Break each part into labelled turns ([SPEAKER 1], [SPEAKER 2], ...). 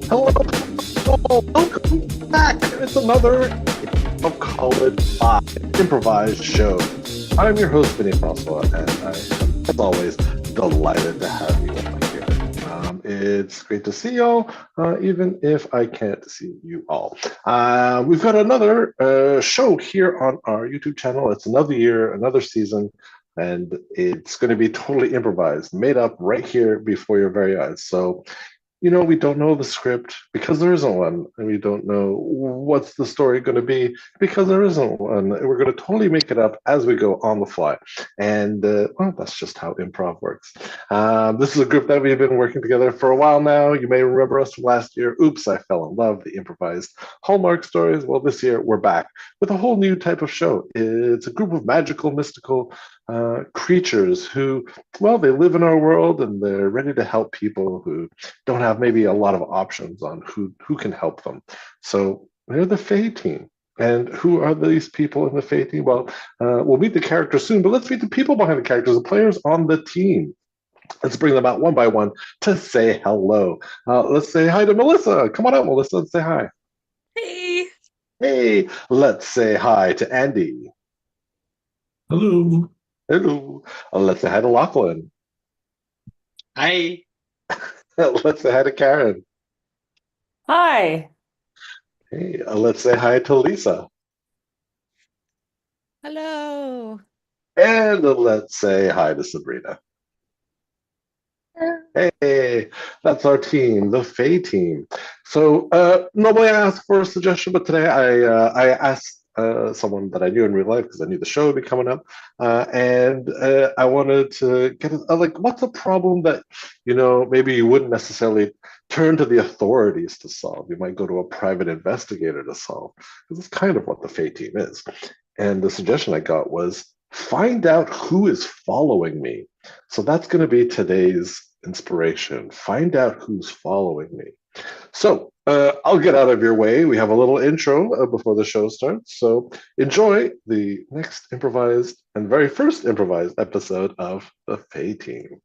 [SPEAKER 1] Hello, welcome back. It's another of College Five improvised show. I'm your host, Vinny Francois, and I am, as always, delighted to have you all here. It's great to see y'all, even if I can't see you all. We've got another show here on our YouTube channel. It's another year, another season, and it's going to be totally improvised, made up right here before your very eyes. So we don't know the script because there isn't one, and we don't know what's the story going to be because there isn't one. We're going to totally make it up as we go on the fly, and well, that's just how improv works. This is a group that we've been working together for a while now. You may remember us from last year. Oops, I Fell in Love, the improvised Hallmark stories. Well, this year we're back with a whole new type of show. It's a group of magical, mystical creatures who, well, they live in our world and they're ready to help people who don't have maybe a lot of options on who can help them. So they're the Fae Team. And who are these people in the Fae Team? Well, we'll meet the characters soon, but let's meet the people behind the characters, the players on the team. Let's bring them out one by one to say hello. Let's say hi to Melissa. Come on out, Melissa. Let's say hi.
[SPEAKER 2] Hey.
[SPEAKER 1] Hey, let's say hi to Andy.
[SPEAKER 3] Hello.
[SPEAKER 1] Hello. Let's say hi to Lachlan.
[SPEAKER 4] Hi.
[SPEAKER 1] Let's say hi to Karen.
[SPEAKER 5] Hi.
[SPEAKER 1] Hey, let's say hi to Lisa.
[SPEAKER 2] Hello.
[SPEAKER 1] And let's say hi to Sabrina. Hey, that's our team, the Fae Team. So normally I ask for a suggestion, but today I asked someone that I knew in real life because I knew the show would be coming up, and I wanted to get like, what's a problem that maybe you wouldn't necessarily turn to the authorities to solve. You might go to a private investigator to solve, because it's kind of what the Fae Team is. And the suggestion I got was find out who is following me. So that's going to be today's inspiration. Find out who's following me. So I'll get out of your way. We have a little intro before the show starts. So enjoy the next improvised and very first improvised episode of the Fae Team.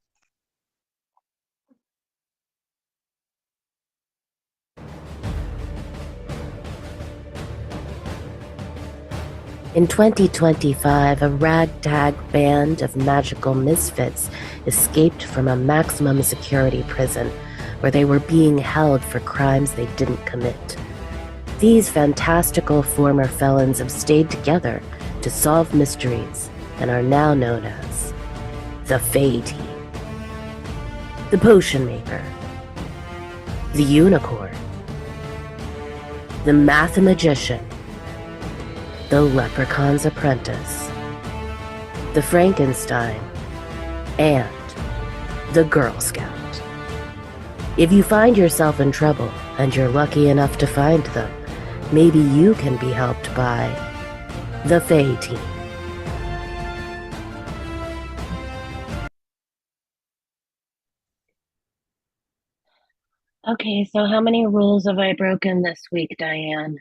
[SPEAKER 5] In 2025, a ragtag band of magical misfits escaped from a maximum security prison where they were being held for crimes they didn't commit. These fantastical former felons have stayed together to solve mysteries and are now known as the Fae Team. The Potion Maker, the Unicorn, the Mathemagician, the Leprechaun's Apprentice, the Frankenstein, and the Girl Scout. If you find yourself in trouble and you're lucky enough to find them, maybe you can be helped by the Fae Team. Okay, so how many rules have I broken this week, Diane?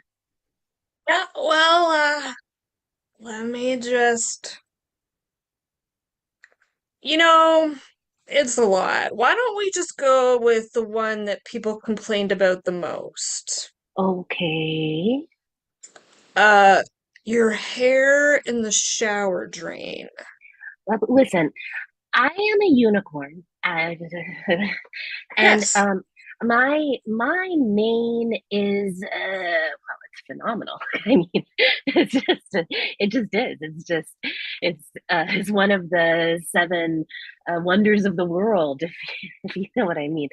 [SPEAKER 2] Yeah, well, let me just, you know, it's a lot. Why don't we just go with the one that people complained about the most?
[SPEAKER 5] Okay.
[SPEAKER 2] Uh, your hair in the shower drain.
[SPEAKER 5] Listen, I am a unicorn, and
[SPEAKER 2] Yes.
[SPEAKER 5] my mane is well, it's phenomenal. I mean, it's just it just is. It's one of the seven wonders of the world, if you know what I mean.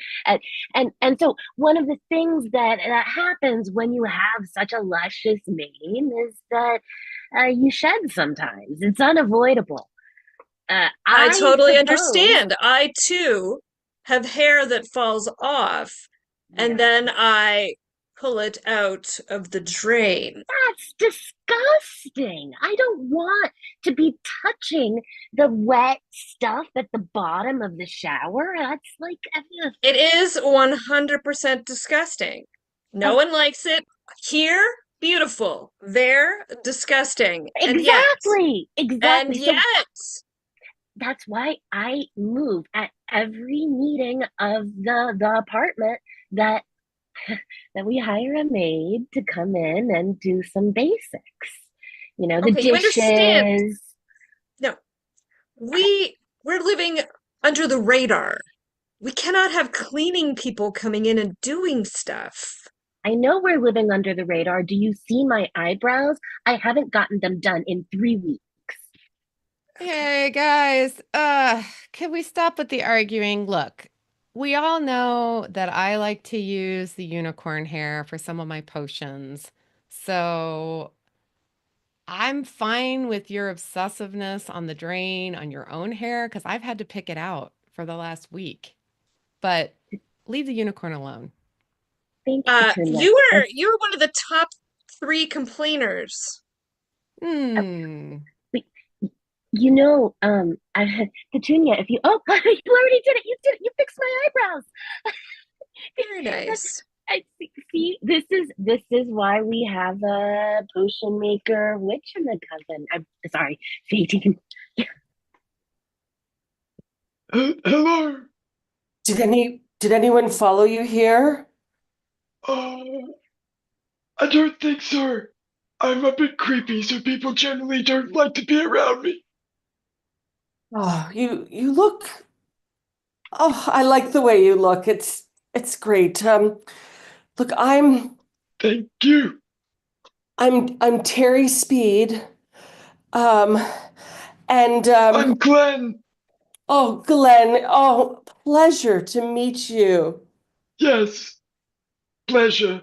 [SPEAKER 5] And so one of the things that happens when you have such a luscious mane is that you shed sometimes. It's unavoidable.
[SPEAKER 2] I
[SPEAKER 5] I
[SPEAKER 2] totally
[SPEAKER 5] suppose
[SPEAKER 2] understand. I too have hair that falls off, and
[SPEAKER 5] yeah,
[SPEAKER 2] then I pull it out of the drain.
[SPEAKER 5] that's disgusting. I don't want to be touching the wet stuff at the bottom of the shower. That's like,
[SPEAKER 2] It is 100% disgusting. No
[SPEAKER 5] oh,
[SPEAKER 2] one likes it. Here, beautiful. There, disgusting.
[SPEAKER 5] exactly,
[SPEAKER 2] And
[SPEAKER 5] exactly. So
[SPEAKER 2] yet,
[SPEAKER 5] that's why I move at every meeting of the apartment that that we hire a maid to come in and do some basics. The
[SPEAKER 2] Okay, you understand.
[SPEAKER 5] dishes.
[SPEAKER 2] No, we're living under the radar. We cannot have cleaning people coming in and doing stuff.
[SPEAKER 5] I know we're living under the radar. Do you see my eyebrows? I haven't gotten them done in 3 weeks.
[SPEAKER 6] Hey guys, can we stop with the arguing? Look, we all know that I like to use the unicorn hair for some of my potions. So I'm fine with your obsessiveness on the drain on your own hair because I've had to pick it out for the last week. But leave the unicorn alone.
[SPEAKER 5] Thank you, Petunia.
[SPEAKER 2] You were one of the top 3 complainers.
[SPEAKER 6] Hmm.
[SPEAKER 5] Wait, Petunia, if you, oh, you already did it. You did it. You fixed my eyebrows.
[SPEAKER 2] Very nice.
[SPEAKER 5] I see. This is why we have a potion maker witch in the coven. I'm sorry, Fae Team.
[SPEAKER 1] Hello.
[SPEAKER 7] Did anyone follow you here?
[SPEAKER 1] Uh, I don't think so. I'm a bit creepy, so people generally don't like to be around me.
[SPEAKER 7] Oh, you look. Oh, I like the way you look. It's great. Look,
[SPEAKER 1] Thank you.
[SPEAKER 7] I'm Terry Speed. Um, and
[SPEAKER 1] I'm Glenn.
[SPEAKER 7] oh, Glenn. Oh, pleasure to meet you.
[SPEAKER 1] Yes, pleasure.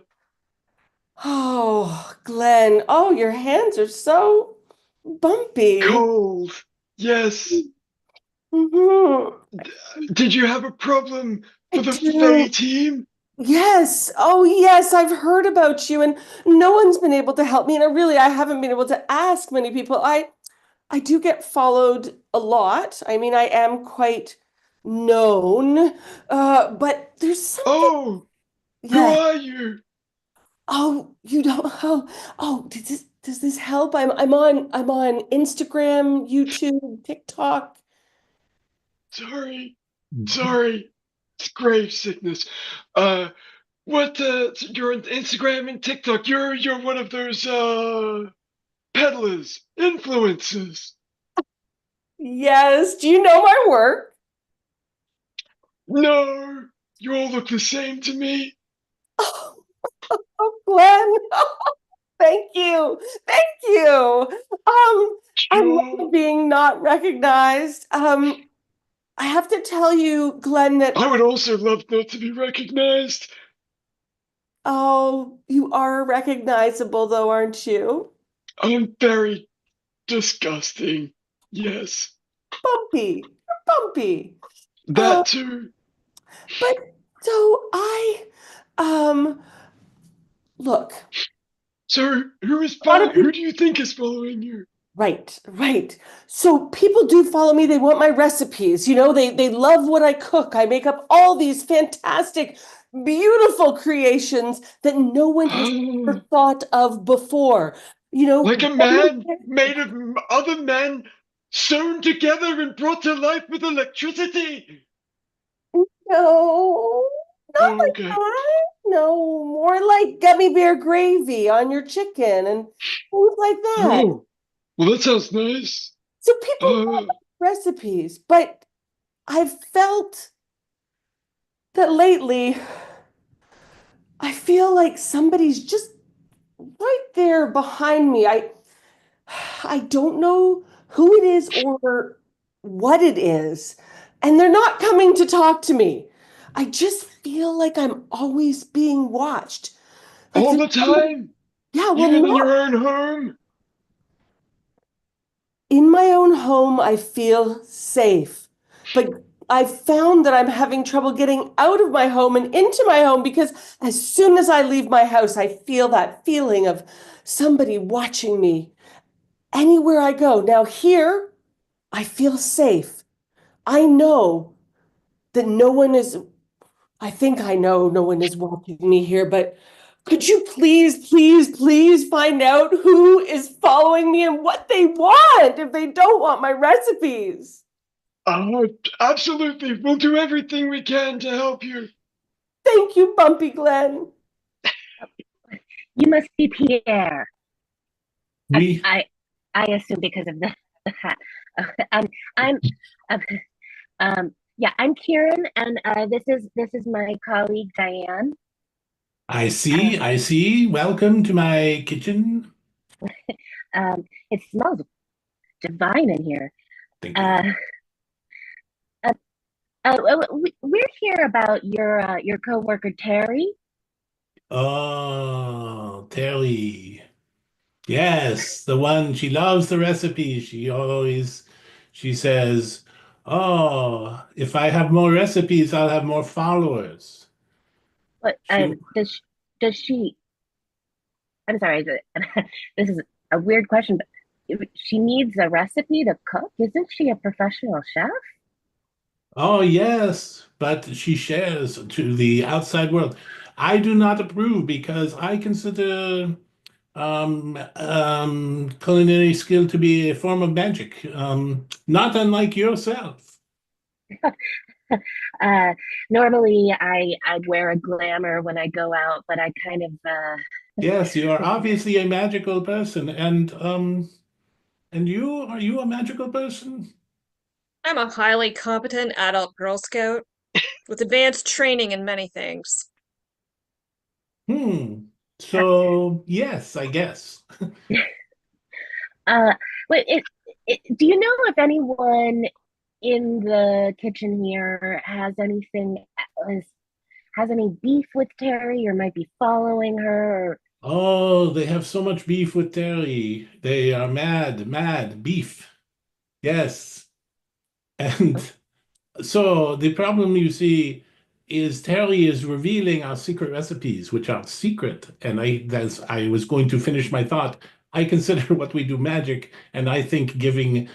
[SPEAKER 7] Oh, Glenn. Oh, your hands are so bumpy.
[SPEAKER 1] Cold. Yes.
[SPEAKER 7] Mhm.
[SPEAKER 1] Did you have a problem
[SPEAKER 7] I
[SPEAKER 1] for the Fae
[SPEAKER 7] do.
[SPEAKER 1] Team?
[SPEAKER 7] Yes. Oh, yes. I've heard about you, and no one's been able to help me. And I haven't been able to ask many people. I do get followed a lot. I mean, I am quite known. But there's something.
[SPEAKER 1] Oh, who
[SPEAKER 7] Yeah.
[SPEAKER 1] are you?
[SPEAKER 7] Oh, you don't. Oh, does this help? I'm on Instagram, YouTube, TikTok.
[SPEAKER 1] Sorry. Sorry. It's grave sickness. Uh, you're on Instagram and TikTok. You're one of those, peddlers, influencers.
[SPEAKER 7] Yes. Do you know my work?
[SPEAKER 1] No, you all look the same to me.
[SPEAKER 7] Oh, Glenn. Thank you. Thank you. I
[SPEAKER 1] Sure.
[SPEAKER 7] love being not recognized. I have to tell you, Glenn, that
[SPEAKER 1] I would also love not to be recognized.
[SPEAKER 7] oh, you are recognizable though, aren't you?
[SPEAKER 1] I'm very disgusting. Yes,
[SPEAKER 7] Bumpy. You're bumpy. Uh,
[SPEAKER 1] that too.
[SPEAKER 7] but so um look,
[SPEAKER 1] So
[SPEAKER 7] a lot of
[SPEAKER 1] who
[SPEAKER 7] people.
[SPEAKER 1] do you think is following you?
[SPEAKER 7] Right, right. So people do follow me. They want my recipes. They love what I cook. I make up all these fantastic, beautiful creations that no one has ever thought of before.
[SPEAKER 1] Like a man made of other men sewn together and brought to life with electricity.
[SPEAKER 7] No, not
[SPEAKER 1] Oh,
[SPEAKER 7] like
[SPEAKER 1] okay.
[SPEAKER 7] that. No, more like gummy bear gravy on your chicken and things like that.
[SPEAKER 1] Oh, well, that sounds nice.
[SPEAKER 7] So people
[SPEAKER 1] Uh,
[SPEAKER 7] love recipes, but I've felt that lately I feel like somebody's just right there behind me. I don't know who it is or what it is, and they're not coming to talk to me. I just feel like I'm always being watched. Like
[SPEAKER 1] all
[SPEAKER 7] there's
[SPEAKER 1] the time,
[SPEAKER 7] yeah, well,
[SPEAKER 1] even in
[SPEAKER 7] no.
[SPEAKER 1] your own home.
[SPEAKER 7] In my own home, I feel safe. But I've found that I'm having trouble getting out of my home and into my home because as soon as I leave my house, I feel that feeling of somebody watching me anywhere I go. Now, here, I feel safe. I know that no one is, I think I know no one is watching me here, but could you please, please, please find out who is following me and what they want if they don't want my recipes?
[SPEAKER 1] Absolutely. We'll do everything we can to help you.
[SPEAKER 7] Thank you, Bumpy Glenn.
[SPEAKER 5] You must be Pierre. I
[SPEAKER 3] We,
[SPEAKER 5] I, I assume because of the hat. Um, I'm um, yeah, I'm Kieran, and this is my colleague Diane.
[SPEAKER 3] I see,
[SPEAKER 5] Um,
[SPEAKER 3] I see. Welcome to my kitchen.
[SPEAKER 5] it smells divine in here.
[SPEAKER 3] Thank you.
[SPEAKER 5] Uh, uh, we're here about your coworker Terry.
[SPEAKER 3] Oh, Terry. Yes, the one, she loves the recipe. She says, "Oh, if I have more recipes, I'll have more followers."
[SPEAKER 5] But
[SPEAKER 3] She,
[SPEAKER 5] does she? I'm sorry, this is a weird question, but she needs a recipe to cook. Isn't she a professional chef?
[SPEAKER 3] oh yes, but she shares to the outside world. I do not approve because I consider culinary skill to be a form of magic, not unlike yourself.
[SPEAKER 5] Uh, Normally I'd wear a glamour when I go out, but I kind of
[SPEAKER 3] Yes, you are obviously a magical person, and you are you a magical person?
[SPEAKER 2] I'm a highly competent adult Girl Scout with advanced training in many things.
[SPEAKER 3] Hmm. So yes, I guess.
[SPEAKER 5] uh, wait, do you know if anyone in the kitchen here has any beef with Terry or might be following her?
[SPEAKER 3] Oh, they have so much beef with Terry. They are mad, mad beef. Yes. And so the problem you see is Terry is revealing our secret recipes, which are secret. And as I was going to finish my thought, I consider what we do magic, and I think giving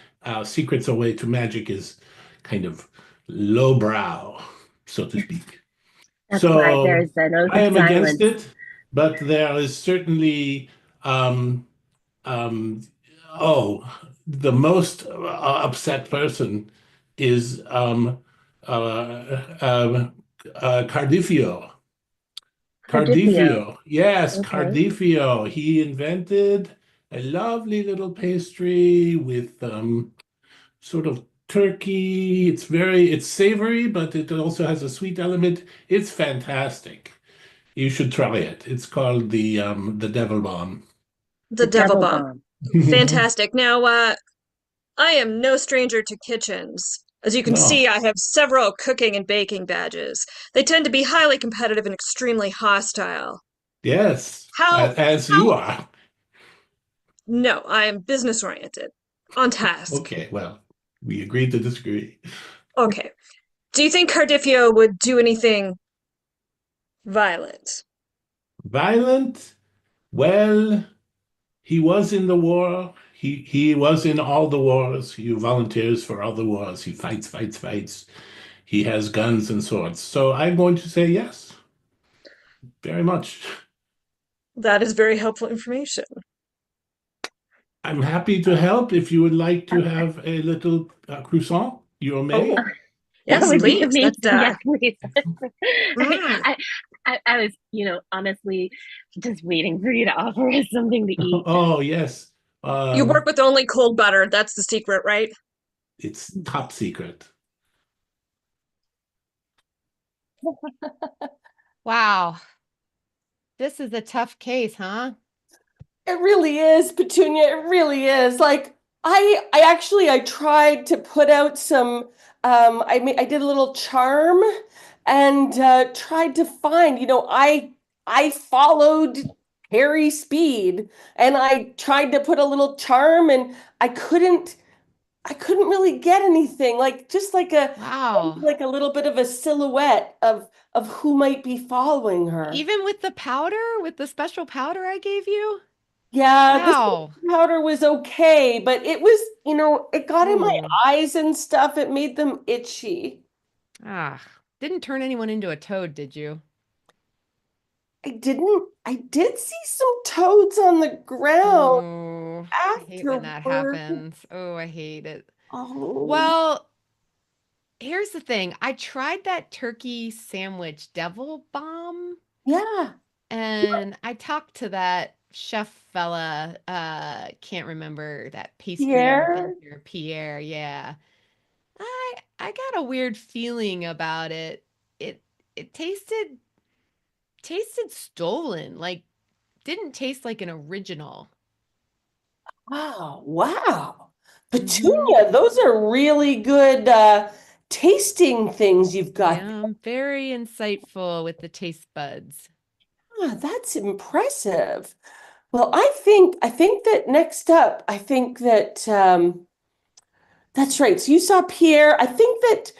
[SPEAKER 3] secrets away to magic is kind of lowbrow, so to speak.
[SPEAKER 5] That's why
[SPEAKER 3] So
[SPEAKER 5] there's an oath
[SPEAKER 3] I
[SPEAKER 5] of
[SPEAKER 3] am against
[SPEAKER 5] silence.
[SPEAKER 3] it, but there is certainly um, um, oh, the most upset person is uh, Cardifio.
[SPEAKER 5] Cardipio.
[SPEAKER 3] Cardifio. Yes,
[SPEAKER 5] Okay.
[SPEAKER 3] Cardifio. He invented a lovely little pastry with sort of turkey. It's savory, but it also has a sweet element. It's fantastic. You should try it. It's called the Devil Bomb.
[SPEAKER 2] The
[SPEAKER 5] The
[SPEAKER 2] Devil
[SPEAKER 5] devil
[SPEAKER 2] Bomb.
[SPEAKER 5] bomb.
[SPEAKER 2] Fantastic. Now, I am no stranger to kitchens. As you can
[SPEAKER 3] No.
[SPEAKER 2] see, I have several cooking and baking badges. They tend to be highly competitive and extremely hostile.
[SPEAKER 3] Yes,
[SPEAKER 2] How,
[SPEAKER 3] as you
[SPEAKER 2] how,
[SPEAKER 3] are.
[SPEAKER 2] no, I am business oriented, on task.
[SPEAKER 3] Okay, well, we agreed to disagree.
[SPEAKER 2] Okay. Do you think Cardifio would do anything violent?
[SPEAKER 3] Violent? Well, he was in the war. He was in all the wars. He volunteers for all the wars. He fights, fights, fights. He has guns and swords. So I'm going to say yes, very much.
[SPEAKER 2] That is very helpful information.
[SPEAKER 3] I'm happy to help. If you would like to have a little croissant, you
[SPEAKER 2] Oh,
[SPEAKER 3] may.
[SPEAKER 5] That
[SPEAKER 2] yes,
[SPEAKER 5] would be
[SPEAKER 2] please.
[SPEAKER 5] amazing.
[SPEAKER 2] That's
[SPEAKER 5] Yes, please.
[SPEAKER 2] mm.
[SPEAKER 5] I was, honestly just waiting for you to offer us something to eat.
[SPEAKER 3] Oh, yes.
[SPEAKER 2] You work
[SPEAKER 3] Um,
[SPEAKER 2] with only cold butter. That's the secret, right?
[SPEAKER 3] it's top secret.
[SPEAKER 6] Wow. This is a tough case, huh?
[SPEAKER 7] It really is, Petunia. It really is. Like I tried to put out some. I did a little charm and tried to find. I followed Harry Speed and I tried to put a little charm and I couldn't. I couldn't really get anything. Like just
[SPEAKER 6] Wow.
[SPEAKER 7] like a little bit of a silhouette of who might be following her.
[SPEAKER 6] Even with the powder, with the special powder I gave you?
[SPEAKER 7] Yeah, this
[SPEAKER 6] Wow.
[SPEAKER 7] powder was okay, but it was, it got in my
[SPEAKER 6] Ooh.
[SPEAKER 7] eyes and stuff. It made them itchy.
[SPEAKER 6] Ah. Didn't turn anyone into a toad, did you?
[SPEAKER 7] I didn't, I did see some toads on the ground
[SPEAKER 6] Oh, I hate when that
[SPEAKER 7] afterward.
[SPEAKER 6] happens. Oh, I hate it.
[SPEAKER 7] Oh,
[SPEAKER 6] Well, here's the thing. I tried that turkey sandwich devil bomb.
[SPEAKER 7] yeah.
[SPEAKER 6] And I talked to that chef fella, can't remember that pastry
[SPEAKER 7] Pierre?
[SPEAKER 6] inventor, Pierre, yeah. I got a weird feeling about it. It it tasted stolen, like didn't taste like an original.
[SPEAKER 7] Oh, wow.
[SPEAKER 6] Mm-hmm.
[SPEAKER 7] Petunia, those are really good tasting things you've got.
[SPEAKER 6] Yeah, I'm very insightful with the taste buds.
[SPEAKER 7] Ah, that's impressive. Well, I think that next up, I think that that's right. So you saw Pierre. I think that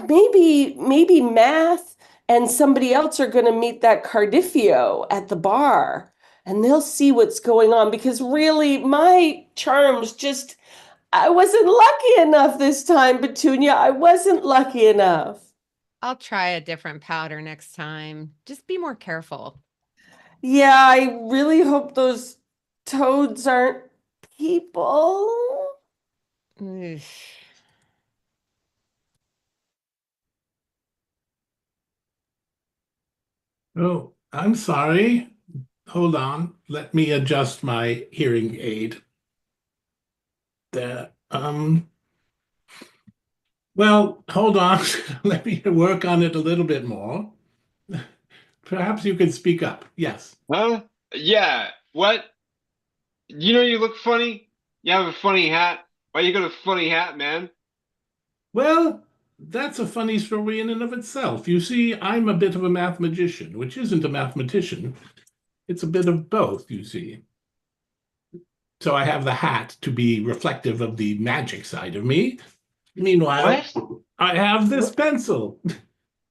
[SPEAKER 7] maybe Math and somebody else are going to meet that Cardifio at the bar, and they'll see what's going on because really my charms just I wasn't lucky enough this time, Petunia. I wasn't lucky enough.
[SPEAKER 6] I'll try a different powder next time. Just be more careful.
[SPEAKER 7] Yeah, I really hope those toads aren't people.
[SPEAKER 6] Ugh.
[SPEAKER 3] Oh, I'm sorry. Hold on. Let me adjust my hearing aid. There. Well, hold on. Let me work on it a little bit more. Perhaps you can speak up. Yes.
[SPEAKER 4] Huh? Yeah. What? You know you look funny? You have a funny hat. Why you got a funny hat, man?
[SPEAKER 3] Well, that's a funny story in and of itself. You see, I'm a bit of a math magician, which isn't a mathematician. It's a bit of both, you see. So I have the hat to be reflective of the magic side of me. Meanwhile,
[SPEAKER 4] What?
[SPEAKER 3] I have this pencil,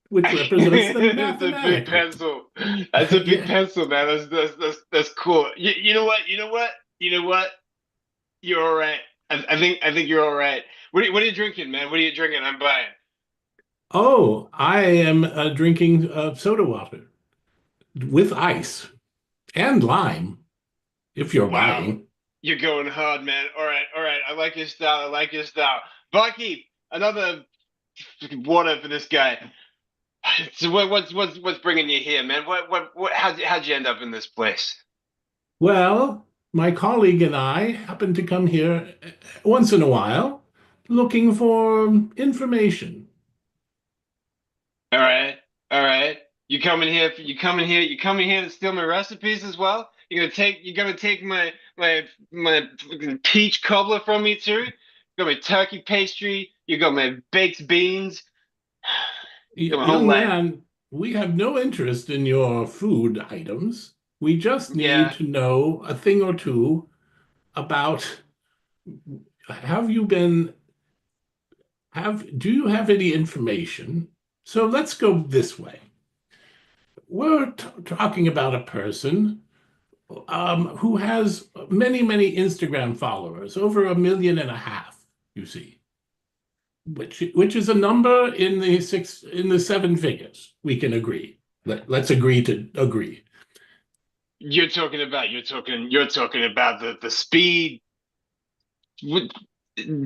[SPEAKER 3] which represents the
[SPEAKER 4] It's a big
[SPEAKER 3] mathematical.
[SPEAKER 4] pencil. That's a big
[SPEAKER 3] Yeah.
[SPEAKER 4] pencil, man. That's cool. You know what? You know what? You know what? You're all right. I think you're all right. What are you drinking, man? What are you drinking? I'm buying.
[SPEAKER 3] Oh, I am drinking soda water with ice and lime, if you're
[SPEAKER 4] Wow.
[SPEAKER 3] buying.
[SPEAKER 4] You're going hard, man. All right, all right. I like your style. I like your style. Bucky, another water for this guy. So what's bringing you here, man? What how'd you end up in this place?
[SPEAKER 3] Well, my colleague and I happen to come here once in a while looking for information.
[SPEAKER 4] All right, all right. You coming here to steal my recipes as well? You're gonna take my fucking peach cobbler from me too? You got my turkey pastry, you got my baked beans, you got my whole
[SPEAKER 3] Young
[SPEAKER 4] life.
[SPEAKER 3] man, we have no interest in your food items. We just need
[SPEAKER 4] Yeah.
[SPEAKER 3] to know a thing or two about have you been do you have any information? So let's go this way. We're talking about a person who has many, many Instagram followers, over 1.5 million, you see, which is a number in the seven figures. We can agree. Let's agree to agree.
[SPEAKER 4] You're talking about the speed. What,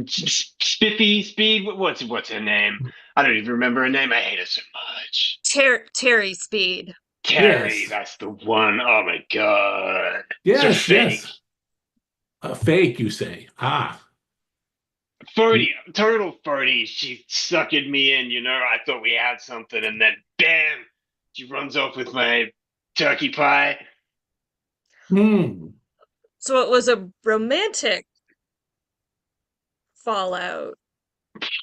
[SPEAKER 4] Spiffy Speed? What's her name? I don't even remember her name. I hate her so much.
[SPEAKER 2] Terry Speed.
[SPEAKER 4] Terry,
[SPEAKER 3] Yes,
[SPEAKER 4] that's the one. Oh my God. So
[SPEAKER 3] yes,
[SPEAKER 4] fake.
[SPEAKER 3] yes. A fake, you say? Ah,
[SPEAKER 4] 30, total 30. She suckered me in, I thought we had something, and then bam, she runs off with my turkey pie.
[SPEAKER 3] hmm.
[SPEAKER 2] So it was a romantic fallout.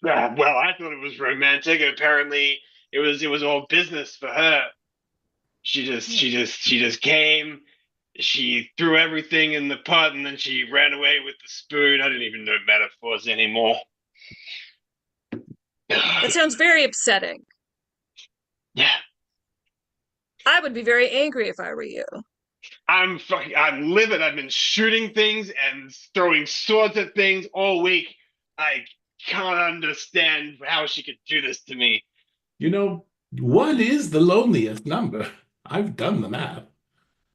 [SPEAKER 4] Well, I thought it was romantic. Apparently, it was all business for her. She just came. She threw everything in the pot and then she ran away with the spoon. I didn't even know metaphors anymore.
[SPEAKER 2] That sounds very upsetting.
[SPEAKER 4] Yeah,
[SPEAKER 2] I would be very angry if I were you.
[SPEAKER 4] I'm livid. I've been shooting things and throwing swords at things all week. I can't understand how she could do this to me.
[SPEAKER 3] You know, what is the loneliest number? I've done the math.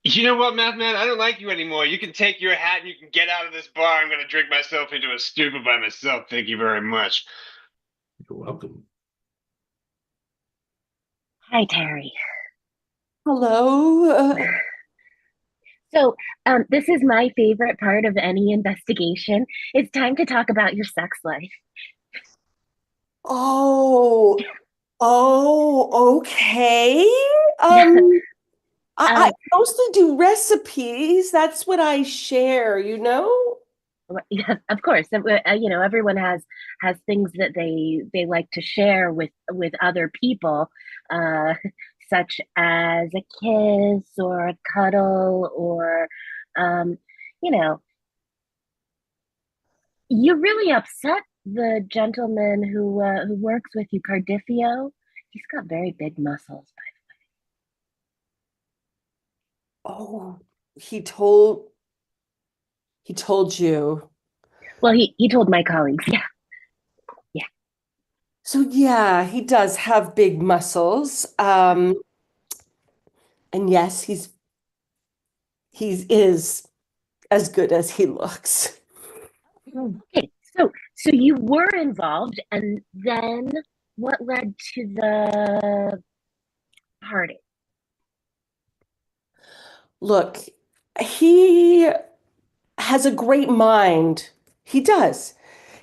[SPEAKER 4] You know what, Math Man? I don't like you anymore. You can take your hat and you can get out of this bar. I'm gonna drink myself into a stupor by myself. Thank you very much.
[SPEAKER 3] You're welcome.
[SPEAKER 5] Hi, Terry.
[SPEAKER 7] Hello.
[SPEAKER 5] So, this is my favorite part of any investigation. It's time to talk about your sex life.
[SPEAKER 7] Oh, okay. Um, I
[SPEAKER 5] Um,
[SPEAKER 7] mostly do recipes. That's what I share, you know?
[SPEAKER 5] yeah, of course, everyone has things that they like to share with other people, uh, such as a kiss or a cuddle or, um, you know, you really upset the gentleman who works with you, Cardifio. He's got very big muscles.
[SPEAKER 7] Oh, he told he told you.
[SPEAKER 5] Well, he told my colleagues. Yeah, yeah.
[SPEAKER 7] So yeah, he does have big muscles. And yes, he is as good as he looks.
[SPEAKER 5] Okay, so you were involved, and then what led to the party?
[SPEAKER 7] Look, he has a great mind. He does.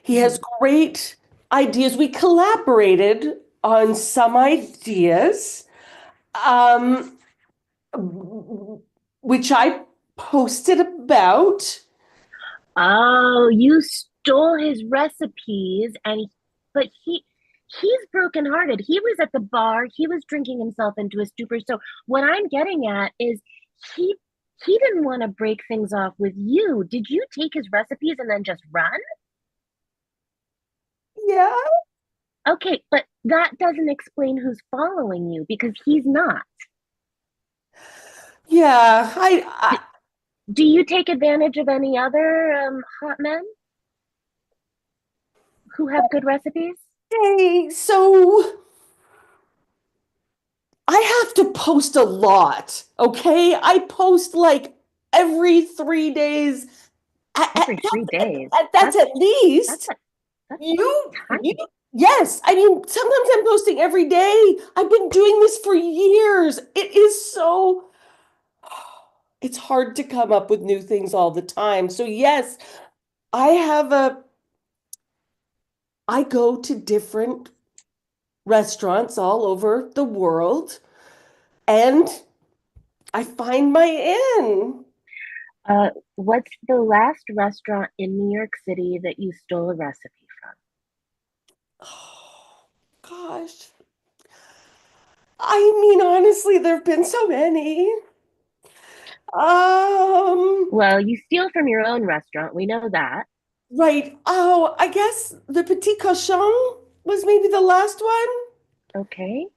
[SPEAKER 7] He has
[SPEAKER 5] Mhm.
[SPEAKER 7] great ideas. We collaborated on some ideas, um, which I posted about.
[SPEAKER 5] Oh, you stole his recipes, but he's brokenhearted. He was at the bar. He was drinking himself into a stupor. So what I'm getting at is he he didn't want to break things off with you. Did you take his recipes and then just run?
[SPEAKER 7] Yeah,
[SPEAKER 5] Okay, but that doesn't explain who's following you because he's not.
[SPEAKER 7] yeah.
[SPEAKER 5] D- do you take advantage of any other hot men who have good recipes?
[SPEAKER 7] So I have to post a lot. Okay, I post like every 3 days.
[SPEAKER 5] Every 3 days.
[SPEAKER 7] That's
[SPEAKER 5] That's
[SPEAKER 7] at
[SPEAKER 5] that's
[SPEAKER 7] least.
[SPEAKER 5] a that's
[SPEAKER 7] You,
[SPEAKER 5] tiny.
[SPEAKER 7] yes. I mean, sometimes I'm posting every day. I've been doing this for years. It is so, it's hard to come up with new things all the time. So, yes, I have I go to different restaurants all over the world and I find my in.
[SPEAKER 5] What's the last restaurant in New York City that you stole a recipe from?
[SPEAKER 7] Oh, gosh. I mean, honestly, there have been so many. Um,
[SPEAKER 5] Well, you steal from your own restaurant. We know that.
[SPEAKER 7] Right. Oh, I guess the Petit Cochon was maybe the last one.
[SPEAKER 5] Okay.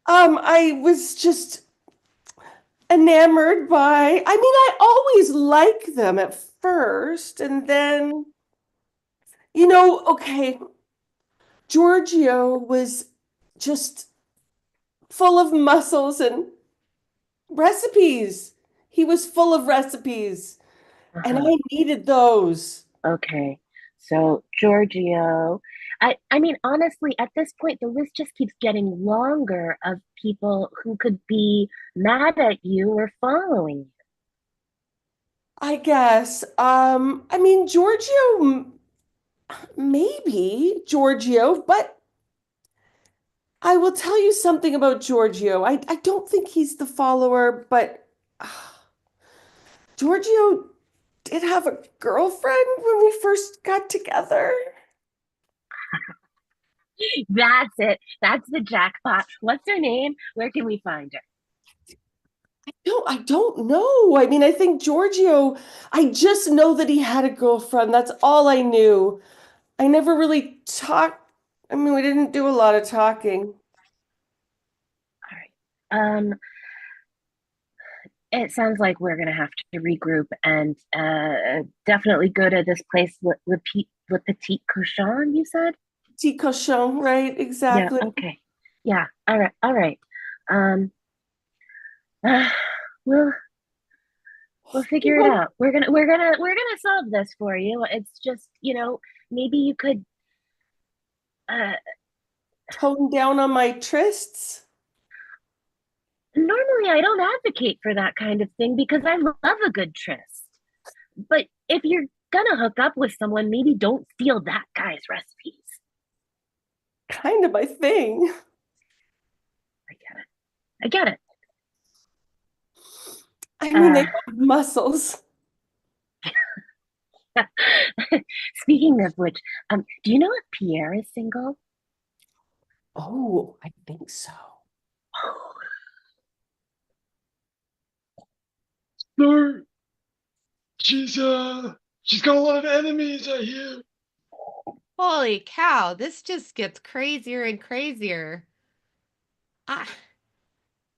[SPEAKER 7] I was just enamored by, I mean, I always like them at first, and then, okay, Giorgio was just full of muscles and recipes. He was full of recipes, and
[SPEAKER 5] Uh-huh.
[SPEAKER 7] I needed those.
[SPEAKER 5] Okay. So Giorgio, I mean, honestly, at this point, the list just keeps getting longer of people who could be mad at you or following you.
[SPEAKER 7] I guess. I mean, maybe Giorgio, but I will tell you something about Giorgio. I don't think he's the follower, but Giorgio did have a girlfriend when we first got together.
[SPEAKER 5] That's it. That's the jackpot. What's her name? Where can we find her?
[SPEAKER 7] No, I don't know. I mean, I think Giorgio, I just know that he had a girlfriend. That's all I knew. I never really talked. I mean, we didn't do a lot of talking.
[SPEAKER 5] All right. It sounds like we're gonna have to regroup and definitely go to this place, Le Petit Cochon, you said?
[SPEAKER 7] Petit cochon, right?
[SPEAKER 5] Yeah,
[SPEAKER 7] Exactly.
[SPEAKER 5] okay. Yeah, all right, all right. Um, uh, we'll we'll figure it out. We're gonna solve this for you. It's just, maybe you could uh
[SPEAKER 7] Tone down on my trysts.
[SPEAKER 5] Normally, I don't advocate for that kind of thing because I love a good tryst. But if you're gonna hook up with someone, maybe don't steal that guy's recipes.
[SPEAKER 7] Kind of my thing.
[SPEAKER 5] I get it. I get it.
[SPEAKER 7] I mean, they have muscles.
[SPEAKER 5] Speaking of which, do you know if Pierre is single?
[SPEAKER 7] Oh, I think so.
[SPEAKER 4] Sir, she's got a lot of enemies, I hear.
[SPEAKER 6] Holy cow, this just gets crazier and crazier. Ah,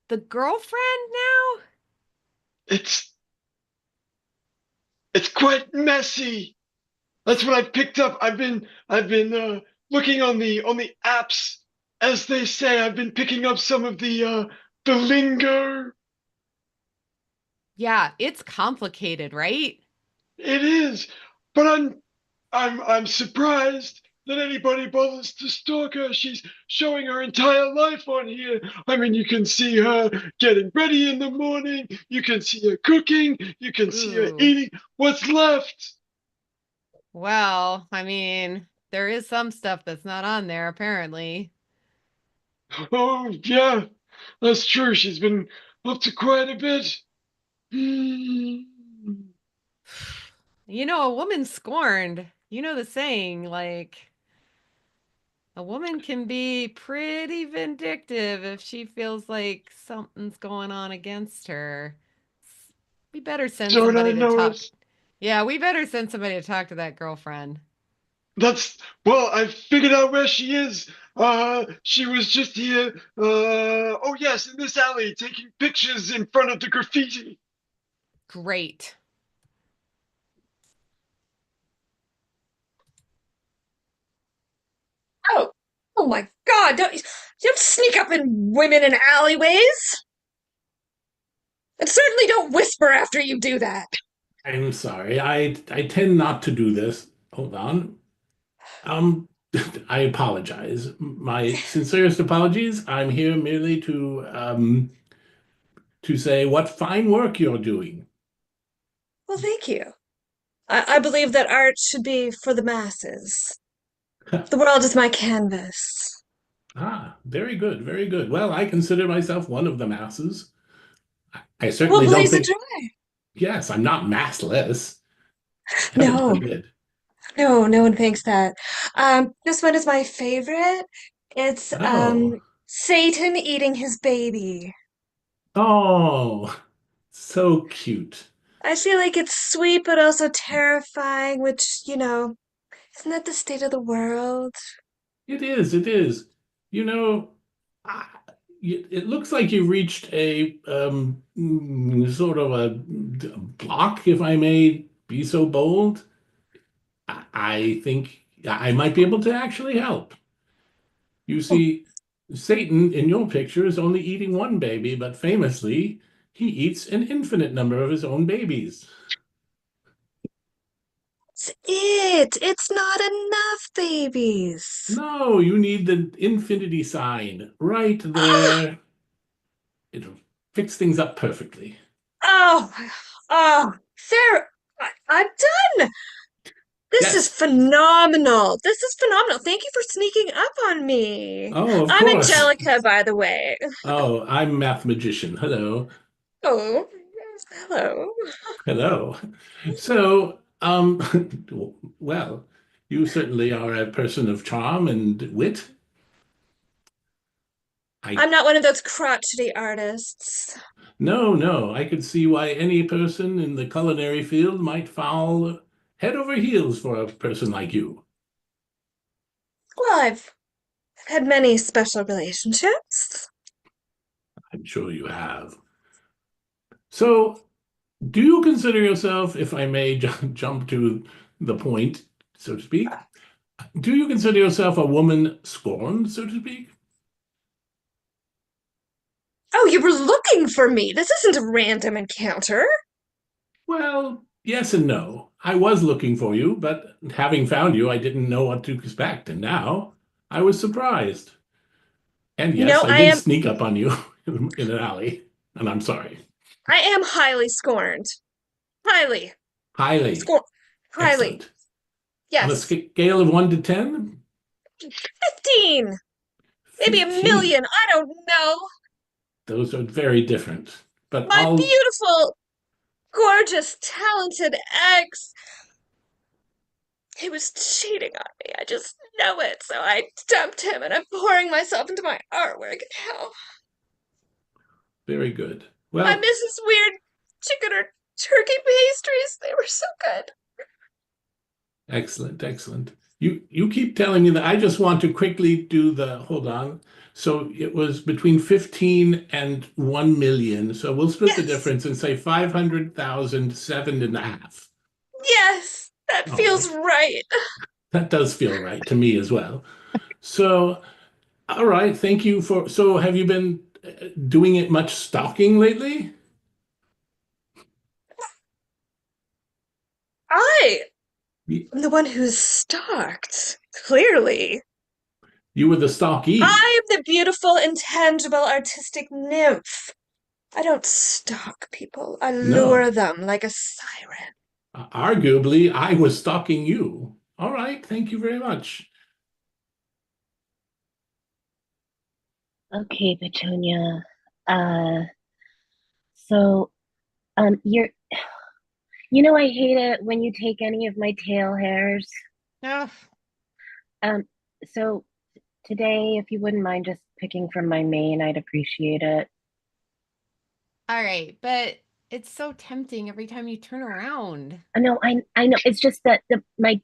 [SPEAKER 6] the girlfriend now?
[SPEAKER 4] It's quite messy. That's what I've picked up. I've been looking on the apps, as they say. I've been picking up some of the lingo.
[SPEAKER 6] Yeah, it's complicated, right?
[SPEAKER 4] It is, but I'm surprised that anybody bothers to stalk her. She's showing her entire life on here. I mean, you can see her getting ready in the morning. You can see her cooking. You can see her
[SPEAKER 6] Ooh.
[SPEAKER 4] eating. What's left?
[SPEAKER 6] Well, I mean, there is some stuff that's not on there, apparently.
[SPEAKER 4] Oh, yeah, that's true. She's been up to quite a bit. Hmm.
[SPEAKER 6] You know, a woman scorned. You know the saying, like, a woman can be pretty vindictive if she feels like something's going on against her. We better send
[SPEAKER 4] Don't I
[SPEAKER 6] somebody to
[SPEAKER 4] know
[SPEAKER 6] talk.
[SPEAKER 4] it?
[SPEAKER 6] Yeah, we better send somebody to talk to that girlfriend.
[SPEAKER 4] That's well, I figured out where she is. She was just here. Oh yes, in this alley, taking pictures in front of the graffiti.
[SPEAKER 6] Great.
[SPEAKER 2] Oh, oh my God! Don't sneak up in women in alleyways, and certainly don't whisper after you do that.
[SPEAKER 3] I'm sorry. I tend not to do this. Hold on. Um, I apologize. My sincerest apologies. I'm here merely to say what fine work you're doing.
[SPEAKER 2] Well, thank you. I believe that art should be for the masses. The world is my canvas.
[SPEAKER 3] Ah, very good, very good. Well, I consider myself one of the masses. I
[SPEAKER 2] Well,
[SPEAKER 3] certainly don't
[SPEAKER 2] blaze a
[SPEAKER 3] think,
[SPEAKER 2] joy.
[SPEAKER 3] yes, I'm not massless. Heaven
[SPEAKER 2] No,
[SPEAKER 3] forbid.
[SPEAKER 2] no, no one thinks that. This one is my favorite. It's
[SPEAKER 3] Oh,
[SPEAKER 2] Satan eating his baby.
[SPEAKER 3] oh, so cute.
[SPEAKER 2] I feel like it's sweet but also terrifying, which, isn't that the state of the world?
[SPEAKER 3] It is, it is. You know, I, it looks like you reached a sort of a block, if I may be so bold. I think I might be able to actually help. You
[SPEAKER 2] Oh,
[SPEAKER 3] see, Satan in your picture is only eating one baby, but famously, he eats an infinite number of his own babies.
[SPEAKER 2] it's it. It's not enough babies.
[SPEAKER 3] No, you need the infinity sign right
[SPEAKER 2] Ah,
[SPEAKER 3] there. It'll fix things up perfectly.
[SPEAKER 2] oh, oh, Sarah, I'm done. This is
[SPEAKER 3] Yes.
[SPEAKER 2] phenomenal. This is phenomenal. Thank you for sneaking up on me.
[SPEAKER 3] Oh, of
[SPEAKER 2] I'm
[SPEAKER 3] course.
[SPEAKER 2] Angelica, by the way.
[SPEAKER 3] Oh, I'm Math Magician. Hello.
[SPEAKER 2] Oh, hello.
[SPEAKER 3] Hello. So, well, you certainly are a person of charm and wit. I
[SPEAKER 2] I'm not one of those crotchety artists.
[SPEAKER 3] No, no, I could see why any person in the culinary field might fall head over heels for a person like you.
[SPEAKER 2] Well, I've had many special relationships.
[SPEAKER 3] I'm sure you have. So, do you consider yourself, if I may jump to the point, so to speak, do you consider yourself a woman scorned, so to speak?
[SPEAKER 2] Oh, you were looking for me. This isn't a random encounter.
[SPEAKER 3] Well, yes and no. I was looking for you, but having found you, I didn't know what to expect, and now I was surprised. And yes,
[SPEAKER 2] No,
[SPEAKER 3] I
[SPEAKER 2] I
[SPEAKER 3] did
[SPEAKER 2] am
[SPEAKER 3] sneak up on you in an alley. and I'm sorry.
[SPEAKER 2] I am highly scorned. Highly.
[SPEAKER 3] Highly.
[SPEAKER 2] Scorned. Highly.
[SPEAKER 3] Excellent. On a
[SPEAKER 2] Yes.
[SPEAKER 3] scale of 1 to 10?
[SPEAKER 2] 15. Maybe a
[SPEAKER 3] 15.
[SPEAKER 2] million. I don't know.
[SPEAKER 3] Those are very different. But
[SPEAKER 2] My
[SPEAKER 3] I'll
[SPEAKER 2] beautiful, gorgeous, talented ex. He was cheating on me. I just know it. So I dumped him and I'm pouring myself into my artwork now.
[SPEAKER 3] very good.
[SPEAKER 2] I
[SPEAKER 3] Well,
[SPEAKER 2] miss his weird chicken or turkey pastries. They were so good.
[SPEAKER 3] excellent, excellent. You keep telling me that. I just want to quickly do the hold on. So it was between 15 and 1 million. So we'll split the
[SPEAKER 2] Yes.
[SPEAKER 3] difference and say 500,000, 7.5.
[SPEAKER 2] Yes, that
[SPEAKER 3] All
[SPEAKER 2] feels
[SPEAKER 3] right.
[SPEAKER 2] right.
[SPEAKER 3] That does feel right to me as well. So, all right, thank you for. So, have you been doing it much stalking lately?
[SPEAKER 2] I
[SPEAKER 3] Y-
[SPEAKER 2] am the one who's stalked. Clearly.
[SPEAKER 3] You were the stalkee.
[SPEAKER 2] I am the beautiful, intangible, artistic nymph. I don't stalk people. I lure
[SPEAKER 3] No,
[SPEAKER 2] them like a siren.
[SPEAKER 3] arguably, I was stalking you. All right, thank you very much.
[SPEAKER 5] Okay, Petunia. Uh, so, you're, I hate it when you take any of my tail hairs.
[SPEAKER 6] Oh,
[SPEAKER 5] Um, so today, if you wouldn't mind just picking from my mane, I'd appreciate it.
[SPEAKER 6] all right, but it's so tempting every time you turn around.
[SPEAKER 5] No, I know. It's just that my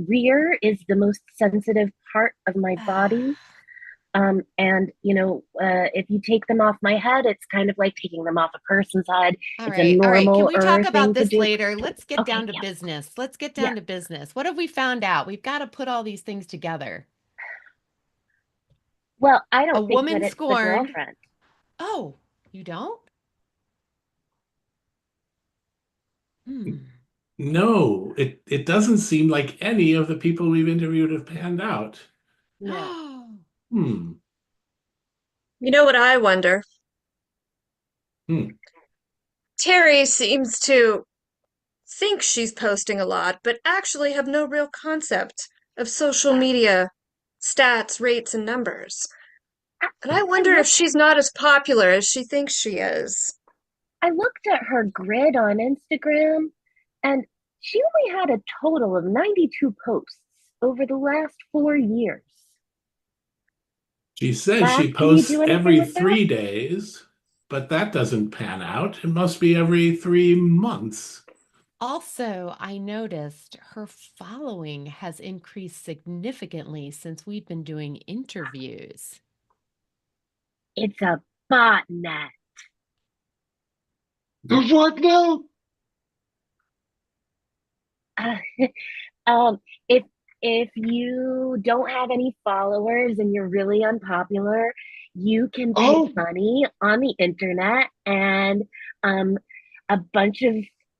[SPEAKER 5] rear is the most sensitive part of my body. And if you take them off my head, it's kind of like taking them off a person's head.
[SPEAKER 6] All
[SPEAKER 5] It's a
[SPEAKER 6] right, all right. Can
[SPEAKER 5] normal
[SPEAKER 6] we talk
[SPEAKER 5] thing
[SPEAKER 6] about
[SPEAKER 5] to
[SPEAKER 6] this
[SPEAKER 5] do.
[SPEAKER 6] later? Let's get
[SPEAKER 5] Okay,
[SPEAKER 6] down to
[SPEAKER 5] yeah,
[SPEAKER 6] business. Let's get
[SPEAKER 5] yeah.
[SPEAKER 6] down to business. What have we found out? We've got to put all these things together.
[SPEAKER 5] Well, I
[SPEAKER 6] A
[SPEAKER 5] don't think that
[SPEAKER 6] woman
[SPEAKER 5] it's the
[SPEAKER 6] scorned.
[SPEAKER 5] girlfriend.
[SPEAKER 6] Oh, you don't? Hmm.
[SPEAKER 3] No, it doesn't seem like any of the people we've interviewed have panned out.
[SPEAKER 5] No.
[SPEAKER 3] Hmm.
[SPEAKER 2] You know what I wonder?
[SPEAKER 3] Hmm.
[SPEAKER 2] Terry seems to think she's posting a lot, but actually have no real concept of social media stats, rates, and numbers. And I
[SPEAKER 5] I
[SPEAKER 2] wonder if
[SPEAKER 5] looked
[SPEAKER 2] she's not as popular as she thinks she is.
[SPEAKER 5] I looked at her grid on Instagram, and she only had a total of 92 posts over the last 4 years.
[SPEAKER 3] She says
[SPEAKER 5] Zach,
[SPEAKER 3] she
[SPEAKER 5] can you
[SPEAKER 3] posts
[SPEAKER 5] do anything
[SPEAKER 3] every
[SPEAKER 5] with that?
[SPEAKER 3] 3 days, but that doesn't pan out. It must be every 3 months.
[SPEAKER 6] Also, I noticed her following has increased significantly since we've been doing interviews.
[SPEAKER 5] It's a botnet.
[SPEAKER 4] What now?
[SPEAKER 5] Uh, um, if you don't have any followers and you're really unpopular, you can pay
[SPEAKER 4] Oh,
[SPEAKER 5] money on the internet, and um, a bunch of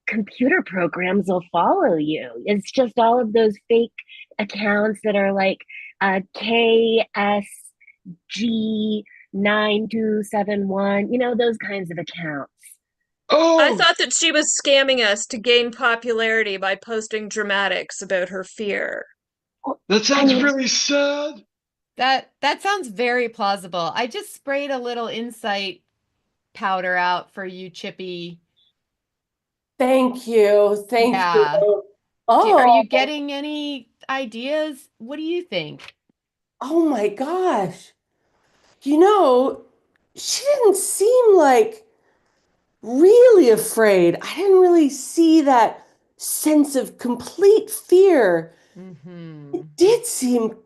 [SPEAKER 5] computer programs will follow you. It's just all of those fake accounts that are like KSG9271, those kinds of accounts.
[SPEAKER 2] I
[SPEAKER 4] oh,
[SPEAKER 2] thought that she was scamming us to gain popularity by posting dramatics about her fear.
[SPEAKER 5] Well,
[SPEAKER 4] that
[SPEAKER 5] I
[SPEAKER 4] sounds
[SPEAKER 5] mean,
[SPEAKER 4] really sad.
[SPEAKER 6] That sounds very plausible. I just sprayed a little insight powder out for you, Chippy.
[SPEAKER 7] Thank you. Thank
[SPEAKER 6] Yeah.
[SPEAKER 7] you.
[SPEAKER 6] Are
[SPEAKER 7] Oh,
[SPEAKER 6] you getting any ideas? What do you think?
[SPEAKER 7] oh my gosh. You know, she didn't seem like really afraid. I didn't really see that sense of complete fear.
[SPEAKER 6] Mm-hmm.
[SPEAKER 7] It did seem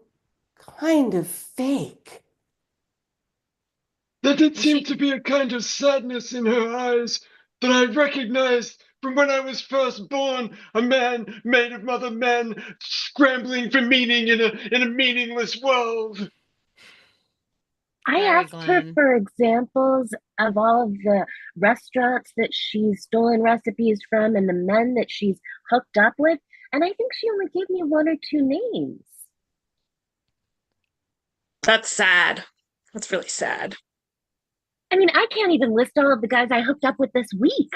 [SPEAKER 7] kind of fake.
[SPEAKER 4] There did
[SPEAKER 6] Well,
[SPEAKER 4] seem to be a kind of sadness in her eyes that I recognized from when I was first born, a man made of other men, scrambling for meaning in a meaningless world.
[SPEAKER 5] I
[SPEAKER 6] All right,
[SPEAKER 5] asked her
[SPEAKER 6] Glenn.
[SPEAKER 5] for examples of all of the restaurants that she's stolen recipes from and the men that she's hooked up with, and I think she only gave me one or two names.
[SPEAKER 2] That's sad. That's really sad.
[SPEAKER 5] I mean, I can't even list all of the guys I hooked up with this week.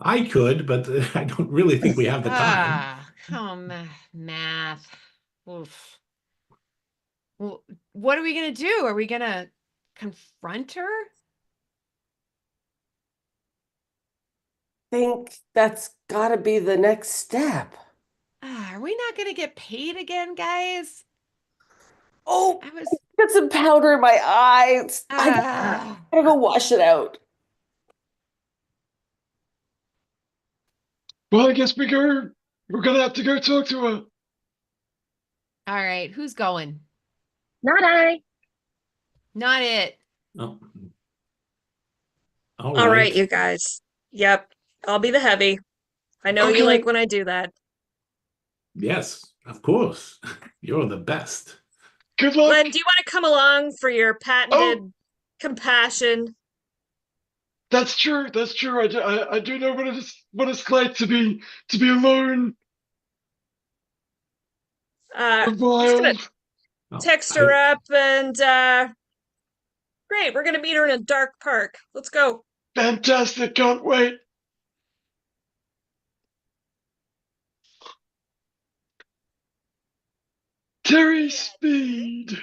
[SPEAKER 3] I could, but I don't really think we have the time.
[SPEAKER 6] Math. Oof. Well, what are we gonna do? Are we gonna confront her?
[SPEAKER 7] Think that's gotta be the next step.
[SPEAKER 6] Are we not gonna get paid again, guys?
[SPEAKER 7] Oh,
[SPEAKER 6] I was
[SPEAKER 7] got some powder in my eyes. I
[SPEAKER 6] ah.
[SPEAKER 7] gotta go wash it out.
[SPEAKER 4] Well, I guess we're gonna have to go talk to her.
[SPEAKER 6] All right, who's going?
[SPEAKER 5] Not I.
[SPEAKER 6] Not it.
[SPEAKER 3] Oh.
[SPEAKER 2] All right, you guys. Yep, I'll be the heavy. I know you
[SPEAKER 4] Okay.
[SPEAKER 2] like when I do that.
[SPEAKER 3] Yes, of course. You're the best.
[SPEAKER 4] Good luck.
[SPEAKER 2] Glenn, do you want to come along for your patented compassion?
[SPEAKER 4] That's true. That's true. I do know what it's like to be alone,
[SPEAKER 2] I'm just gonna
[SPEAKER 4] wild.
[SPEAKER 3] Oh,
[SPEAKER 2] text her up and great, we're gonna meet her in a dark park. Let's go.
[SPEAKER 4] Fantastic. Can't wait. Terry Speed.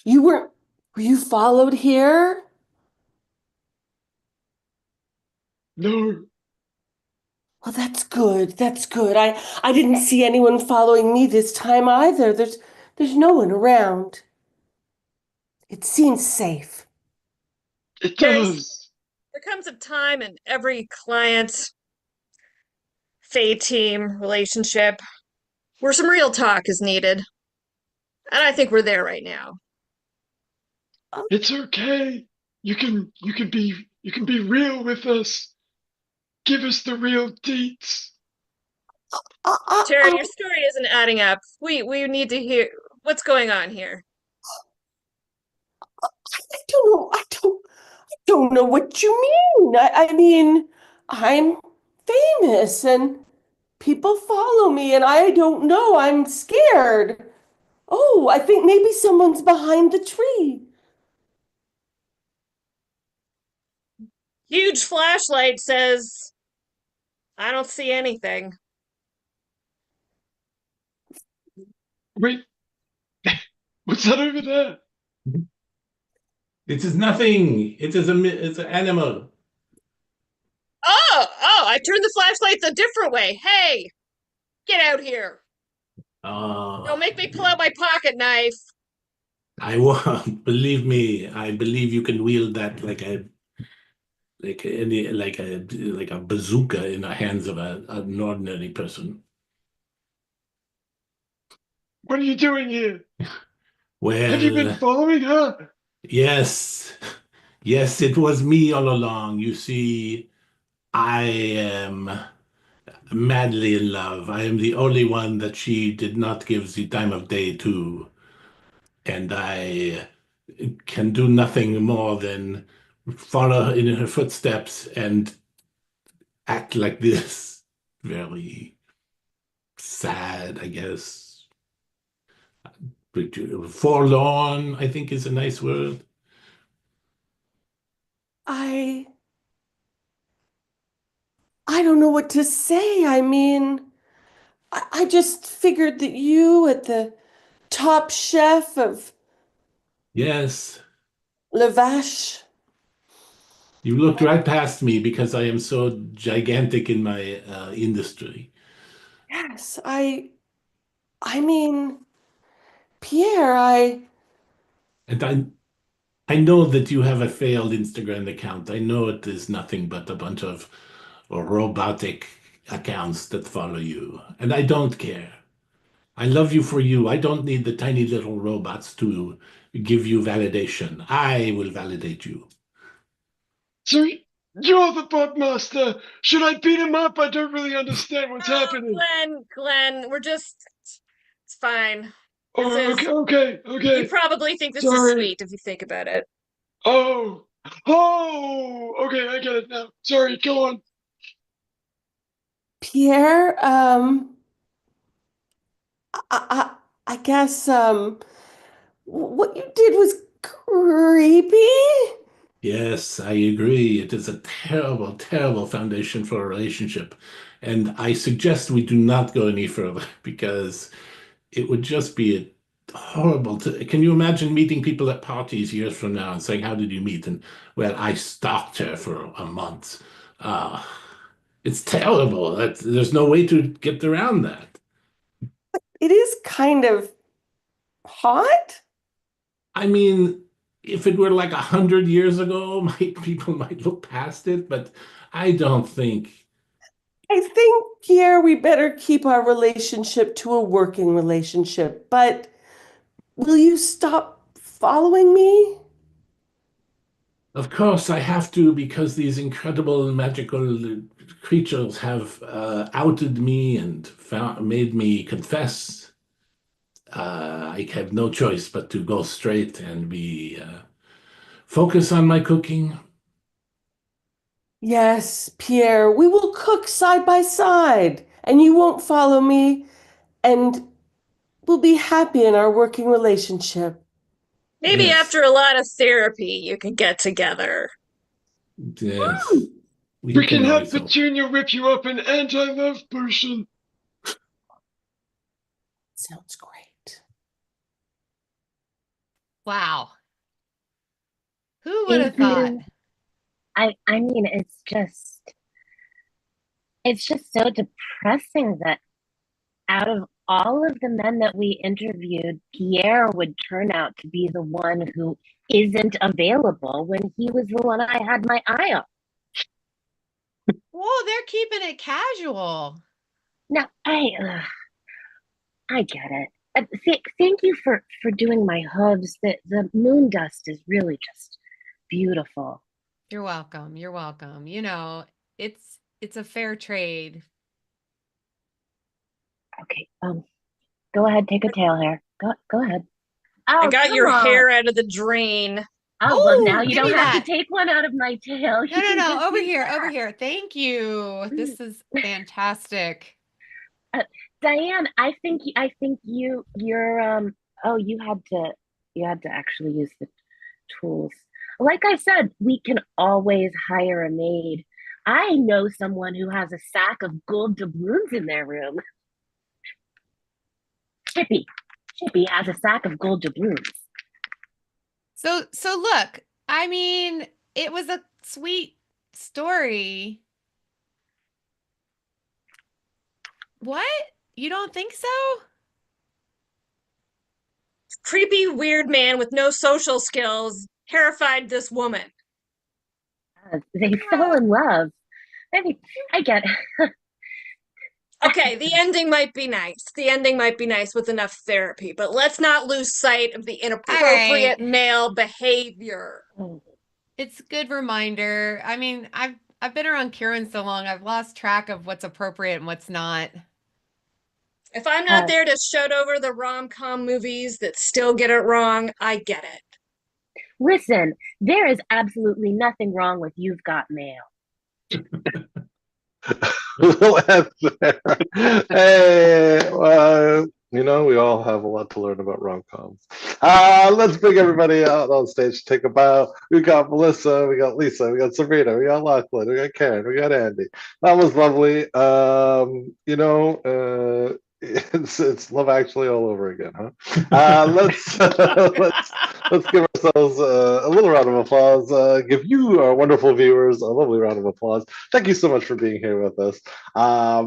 [SPEAKER 7] Were you followed here?
[SPEAKER 4] No.
[SPEAKER 7] Well, that's good. That's good. I didn't see anyone following me this time either. There's no one around. It seems safe.
[SPEAKER 4] It
[SPEAKER 2] Terry,
[SPEAKER 4] does.
[SPEAKER 2] there comes a time in every client Fae Team relationship where some real talk is needed. And I think we're there right now.
[SPEAKER 4] It's okay. You can be real with us. Give us the real deets.
[SPEAKER 2] Terry, your story isn't adding up. We need to hear what's going on here.
[SPEAKER 7] I don't know. I don't know what you mean. I mean, I'm famous and people follow me and I don't know. I'm scared. Oh, I think maybe someone's behind the tree.
[SPEAKER 2] Huge flashlight says, I don't see anything.
[SPEAKER 4] Wait. What's that over there?
[SPEAKER 3] It is nothing. It's an animal.
[SPEAKER 2] Oh, I turned the flashlight the different way. Hey, get out here. Don't make me pull out my pocket knife.
[SPEAKER 3] I won't. Believe me, I believe you can wield that like a bazooka in the hands of an ordinary person.
[SPEAKER 4] What are you doing here? Have you been
[SPEAKER 3] Well,
[SPEAKER 4] following her?
[SPEAKER 3] yes, yes, it was me all along. You see, I am madly in love. I am the only one that she did not give the time of day to, and I can do nothing more than follow in her footsteps and act like this. Very sad, I guess. Forlorn, I think is a nice word.
[SPEAKER 7] I I don't know what to say. I mean, I just figured that you at the top chef of
[SPEAKER 3] Yes,
[SPEAKER 7] Lavash.
[SPEAKER 3] you looked right past me because I am so gigantic in my industry.
[SPEAKER 7] Yes, I mean, Pierre, I
[SPEAKER 3] And I know that you have a failed Instagram account. I know it is nothing but a bunch of robotic accounts that follow you. And I don't care. I love you for you. I don't need the tiny little robots to give you validation. I will validate you.
[SPEAKER 4] So you're the bug master. Should I beat him up? I don't really understand what's happening.
[SPEAKER 2] Glenn, it's fine.
[SPEAKER 4] Oh,
[SPEAKER 2] This is, you
[SPEAKER 4] okay.
[SPEAKER 2] probably think this is
[SPEAKER 4] Sorry.
[SPEAKER 2] sweet if you think about it.
[SPEAKER 4] Oh, okay, I get it now. Sorry, go on.
[SPEAKER 7] Pierre, I guess what you did was creepy?
[SPEAKER 3] Yes, I agree. It is a terrible, terrible foundation for a relationship. And I suggest we do not go any further because it would just be horrible to. Can you imagine meeting people at parties years from now and saying, "How did you meet?" And well, I stalked her for a month. Uh, it's terrible. There's no way to get around that.
[SPEAKER 7] It is kind of hot.
[SPEAKER 3] I mean, if it were like 100 years ago, people might look past it, but I don't think.
[SPEAKER 7] I think, Pierre, we better keep our relationship to a working relationship. But will you stop following me?
[SPEAKER 3] Of course, I have to because these incredible magical creatures have outed me and made me confess. I have no choice but to go straight and be focus on my cooking.
[SPEAKER 7] Yes, Pierre, we will cook side by side, and you won't follow me, and we'll be happy in our working relationship.
[SPEAKER 2] Maybe
[SPEAKER 3] Yes,
[SPEAKER 2] after a lot of therapy, you can get together.
[SPEAKER 3] yes, we
[SPEAKER 4] We
[SPEAKER 3] can
[SPEAKER 4] can have
[SPEAKER 3] always hope.
[SPEAKER 4] Petunia rip you up an anti-love potion.
[SPEAKER 7] Sounds great.
[SPEAKER 6] Wow. Who would have
[SPEAKER 5] Thank
[SPEAKER 6] thought?
[SPEAKER 5] you. I mean, it's just so depressing that out of all of the men that we interviewed, Pierre would turn out to be the one who isn't available when he was the one I had my eye on.
[SPEAKER 6] Whoa, they're keeping it casual.
[SPEAKER 5] Now, I get it. Thank you for doing my hooves. The moon dust is really just beautiful.
[SPEAKER 6] You're welcome. You're welcome. You know, it's a fair trade.
[SPEAKER 5] Okay, go ahead, take a tail hair. Go ahead.
[SPEAKER 2] I
[SPEAKER 5] Oh,
[SPEAKER 2] got
[SPEAKER 5] come
[SPEAKER 2] your
[SPEAKER 5] on.
[SPEAKER 2] hair out of the drain.
[SPEAKER 5] Oh, well, now
[SPEAKER 6] Oh,
[SPEAKER 5] you
[SPEAKER 6] give
[SPEAKER 5] don't
[SPEAKER 6] me
[SPEAKER 5] have
[SPEAKER 6] that.
[SPEAKER 5] to take one out of my tail. You
[SPEAKER 6] No,
[SPEAKER 5] can just
[SPEAKER 6] over
[SPEAKER 5] use
[SPEAKER 6] here,
[SPEAKER 5] that.
[SPEAKER 6] over here. Thank you. This is fantastic.
[SPEAKER 5] Diane, I think you're oh, you had to actually use the tools. Like I said, we can always hire a maid. I know someone who has a sack of gold doubloons in their room. Chippy. Chippy has a sack of gold doubloons.
[SPEAKER 6] So look, I mean, it was a sweet story. What? You don't think so?
[SPEAKER 2] Creepy, weird man with no social skills terrified this woman.
[SPEAKER 5] They fell in love. I mean, I get it.
[SPEAKER 2] Okay, the ending might be nice. The ending might be nice with enough therapy, but let's not lose sight of the inappropriate
[SPEAKER 6] right.
[SPEAKER 2] male behavior.
[SPEAKER 6] It's a good reminder. I mean, I've been around Kieran so long, I've lost track of what's appropriate and what's not.
[SPEAKER 2] If I'm not there to shout over the rom-com movies that still get it wrong, I get it.
[SPEAKER 5] Listen, there is absolutely nothing wrong with You've Got Mail.
[SPEAKER 1] We'll end there. Hey, you know, we all have a lot to learn about rom-coms. Let's bring everybody out on stage to take a bow. We got Melissa, we got Lisa, we got Sabrina, we got Lachlan, we got Karen, we got Andy. That was lovely. You know, it's Love Actually all over again, huh? Let's give ourselves a little round of applause. Give you, our wonderful viewers, a lovely round of applause. Thank you so much for being here with us.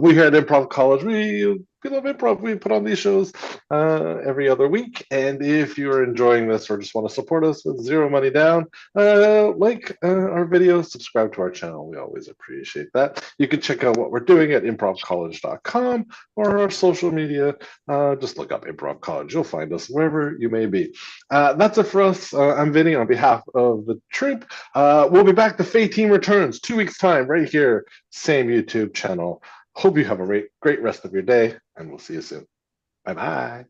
[SPEAKER 1] We here at Improv College, we love improv. We put on these shows every other week. And if you're enjoying this or just want to support us with zero money down, like our videos, subscribe to our channel. We always appreciate that. You can check out what we're doing at improvcollege.com or our social media. Just look up Improv College. You'll find us wherever you may be. That's it for us. I'm Vinny on behalf of the troop. We'll be back. The Fae Team returns 2 weeks' time right here, same YouTube channel. Hope you have a great rest of your day, and we'll see you soon. Bye-bye.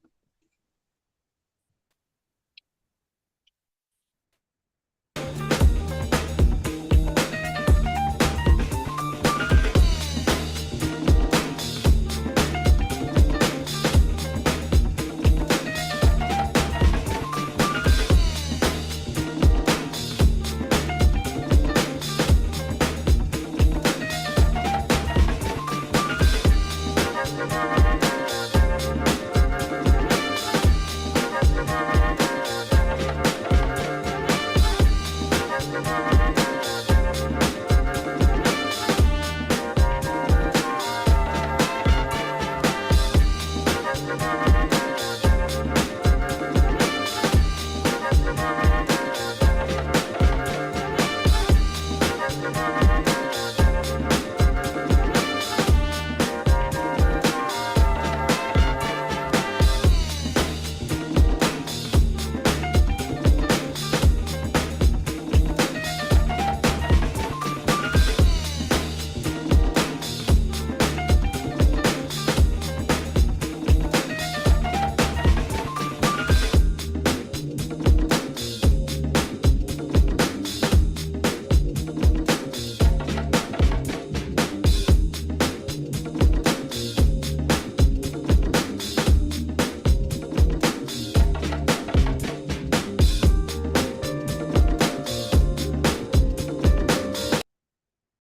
[SPEAKER 1] Bye.